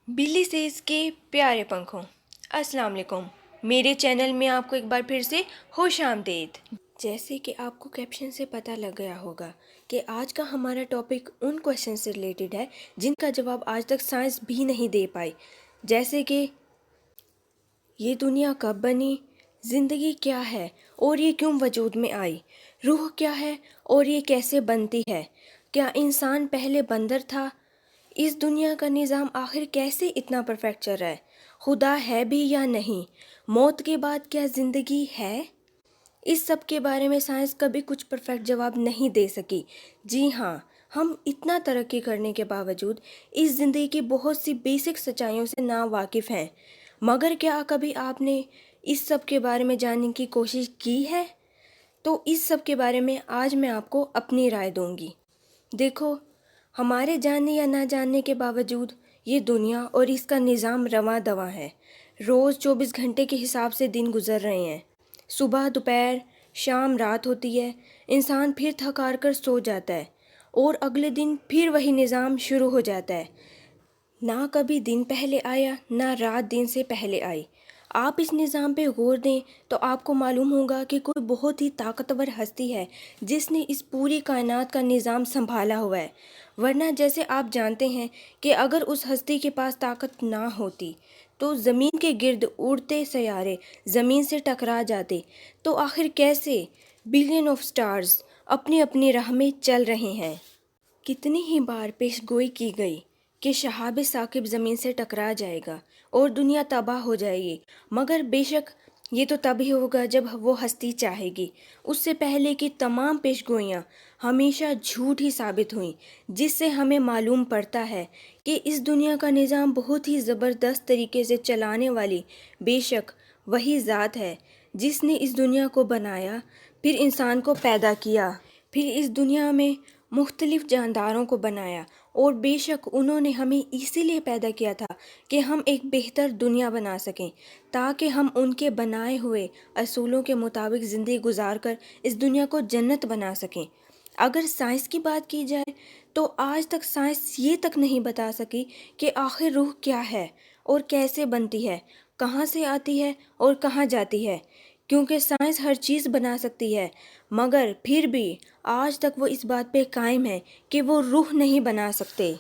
बिल्ली सेज के प्यारे पंखों। अस्सलाम वालेकुम। मेरे चैनल में आपको एक बार फिर से खुश आमदीद। जैसे कि आपको कैप्शन से पता लग गया होगा कि आज का हमारा टॉपिक उन क्वेश्चन से रिलेटेड है जिनका जवाब आज तक साइंस भी नहीं दे पाई। जैसे कि ये दुनिया कब बनी, ज़िंदगी क्या है और ये क्यों वजूद में आई, रूह क्या है और ये कैसे बनती है, क्या इंसान पहले बंदर था, इस दुनिया का निज़ाम आखिर कैसे इतना परफेक्ट चल रहा है, खुदा है भी या नहीं, मौत के बाद क्या ज़िंदगी है। इस सब के बारे में साइंस कभी कुछ परफेक्ट जवाब नहीं दे सकी। जी हाँ, हम इतना तरक्की करने के बावजूद इस ज़िंदगी की बहुत सी बेसिक सच्चाइयों से ना वाकिफ़ हैं। मगर क्या कभी आपने इस सब के बारे में जानने की कोशिश की है? तो इस सब के बारे में आज मैं आपको अपनी राय दूंगी। देखो, हमारे जानने या ना जानने के बावजूद ये दुनिया और इसका निज़ाम रवां दवां है। रोज़ 24 घंटे के हिसाब से दिन गुजर रहे हैं। सुबह दोपहर शाम रात होती है, इंसान फिर थक हार कर सो जाता है और अगले दिन फिर वही निज़ाम शुरू हो जाता है। ना कभी दिन पहले आया ना रात दिन से पहले आई। आप इस निज़ाम पे गौर दें तो आपको मालूम होगा कि कोई बहुत ही ताकतवर हस्ती है जिसने इस पूरी कायनात का निज़ाम संभाला हुआ है। वरना जैसे आप जानते हैं कि अगर उस हस्ती के पास ताकत ना होती तो ज़मीन के गिर्द उड़ते सैयारे ज़मीन से टकरा जाते। तो आखिर कैसे बिलियन ऑफ स्टार्स अपनी अपनी राह में चल रहे हैं। कितनी ही बार पेशगोई की गई कि शहाब साकिब ज़मीन से टकरा जाएगा और दुनिया तबाह हो जाएगी, मगर बेशक ये तो तभी होगा जब वो हस्ती चाहेगी। उससे पहले की तमाम पेशगोइयाँ हमेशा झूठ ही साबित हुई, जिससे हमें मालूम पड़ता है कि इस दुनिया का निज़ाम बहुत ही ज़बरदस्त तरीके से चलाने वाली बेशक वही ज़ात है जिसने इस दुनिया को बनाया, फिर इंसान को पैदा किया, फिर इस दुनिया में मुख्तलिफ जानदारों को बनाया और बेशक उन्होंने हमें इसीलिए पैदा किया था कि हम एक बेहतर दुनिया बना सकें, ताकि हम उनके बनाए हुए असूलों के मुताबिक ज़िंदगी गुजार कर इस दुनिया को जन्नत बना सकें। अगर साइंस की बात की जाए तो आज तक साइंस ये तक नहीं बता सकी कि आखिर रूह क्या है और कैसे बनती है, कहाँ से आती है और कहाँ जाती है। क्योंकि साइंस हर चीज़ बना सकती है, मगर फिर भी आज तक वो इस बात पे कायम है कि वो रूह नहीं बना सकते।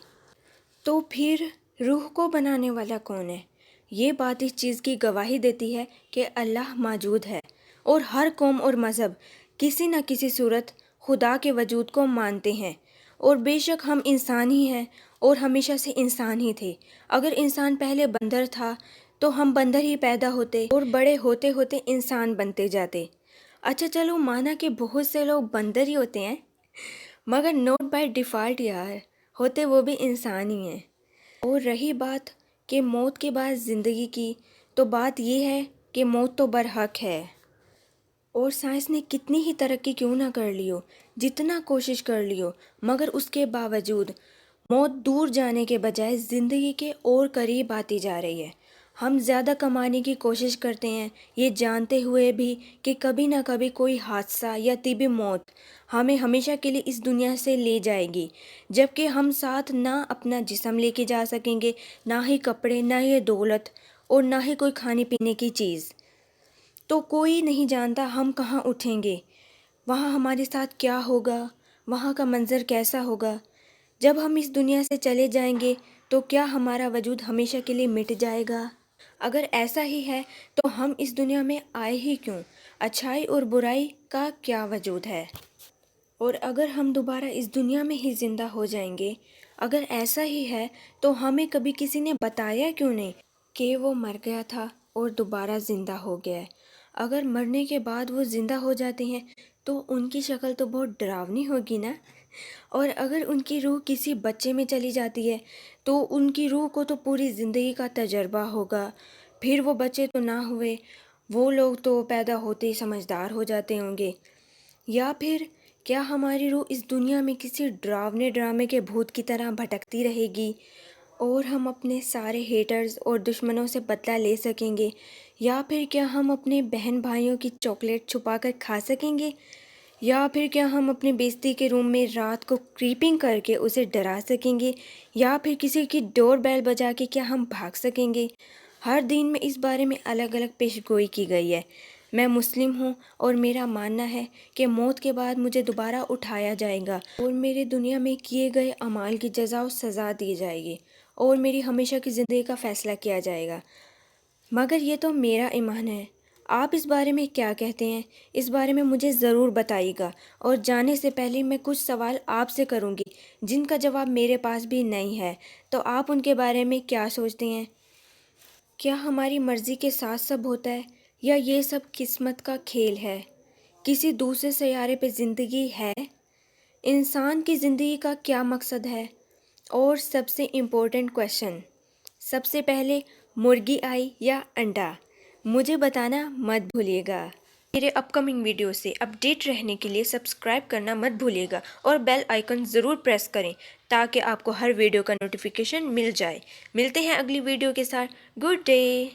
तो फिर रूह को बनाने वाला कौन है? ये बात इस चीज़ की गवाही देती है कि अल्लाह मौजूद है और हर कौम और मज़हब किसी न किसी सूरत खुदा के वजूद को मानते हैं। और बेशक हम इंसान ही हैं और हमेशा से इंसान ही थे। अगर इंसान पहले बंदर था तो हम बंदर ही पैदा होते और बड़े होते होते इंसान बनते जाते। अच्छा चलो, माना कि बहुत से लोग बंदर ही होते हैं, मगर नॉट बाय डिफ़ॉल्ट यार, होते वो भी इंसान ही हैं। और रही बात कि मौत के बाद ज़िंदगी की, तो बात ये है कि मौत तो बरहक है। और साइंस ने कितनी ही तरक्की क्यों ना कर ली हो, जितना कोशिश कर ली हो, मगर उसके बावजूद मौत दूर जाने के बजाय ज़िंदगी के और करीब आती जा रही है। हम ज़्यादा कमाने की कोशिश करते हैं, ये जानते हुए भी कि कभी ना कभी कोई हादसा या तिबी मौत हमें हमेशा के लिए इस दुनिया से ले जाएगी, जबकि हम साथ ना अपना जिस्म लेके जा सकेंगे, ना ही कपड़े, ना ही दौलत और ना ही कोई खाने पीने की चीज़। तो कोई नहीं जानता हम कहाँ उठेंगे, वहाँ हमारे साथ क्या होगा, वहाँ का मंज़र कैसा होगा। जब हम इस दुनिया से चले जाएंगे तो क्या हमारा वजूद हमेशा के लिए मिट जाएगा? अगर ऐसा ही है तो हम इस दुनिया में आए ही क्यों? अच्छाई और बुराई का क्या वजूद है? और अगर हम दोबारा इस दुनिया में ही ज़िंदा हो जाएंगे, अगर ऐसा ही है तो हमें कभी किसी ने बताया क्यों नहीं कि वो मर गया था और दोबारा ज़िंदा हो गया है। अगर मरने के बाद वो ज़िंदा हो जाते हैं तो उनकी शक्ल तो बहुत डरावनी होगी ना। और अगर उनकी रूह किसी बच्चे में चली जाती है तो उनकी रूह को तो पूरी ज़िंदगी का तजर्बा होगा। फिर वो बच्चे तो ना हुए, वो लोग तो पैदा होते ही समझदार हो जाते होंगे। या फिर क्या हमारी रूह इस दुनिया में किसी डरावने ड्रामे के भूत की तरह भटकती रहेगी और हम अपने सारे हेटर्स और दुश्मनों से बदला ले सकेंगे? या फिर क्या हम अपने बहन भाइयों की चॉकलेट छुपा कर खा सकेंगे? یا پھر کیا ہم اپنے بیستی کے روم میں رات کو کریپنگ کر کے اسے ڈرا سکیں گے؟ یا پھر کسی کی ڈور بیل بجا کے کیا ہم بھاگ سکیں گے؟ ہر دین میں اس بارے میں الگ الگ پیش گوئی کی گئی ہے۔ میں مسلم ہوں اور میرا ماننا ہے کہ موت کے بعد مجھے دوبارہ اٹھایا جائے گا اور میرے دنیا میں کیے گئے اعمال کی جزا و سزا دی جائے گی اور میری ہمیشہ کی زندگی کا فیصلہ کیا جائے گا۔ مگر یہ تو میرا ایمان ہے، آپ اس بارے میں کیا کہتے ہیں؟ اس بارے میں مجھے ضرور بتائیے گا، اور جانے سے پہلے میں کچھ سوال آپ سے کروں گی جن کا جواب میرے پاس بھی نہیں ہے، تو آپ ان کے بارے میں کیا سوچتے ہیں؟ کیا ہماری مرضی کے ساتھ سب ہوتا ہے یا یہ سب قسمت کا کھیل ہے؟ کسی دوسرے سیارے پہ زندگی ہے؟ انسان کی زندگی کا کیا مقصد ہے؟ اور سب سے امپورٹنٹ کویشچن، سب سے پہلے مرغی آئی یا انڈا؟ مجھے بتانا مت بھولیے گا۔ میرے اپ کمنگ ویڈیو سے اپڈیٹ رہنے کے لیے سبسکرائب کرنا مت بھولیے گا اور بیل آئیکن ضرور پریس کریں تاکہ آپ کو ہر ویڈیو کا نوٹیفیکیشن مل جائے۔ ملتے ہیں اگلی ویڈیو کے ساتھ۔ Good day.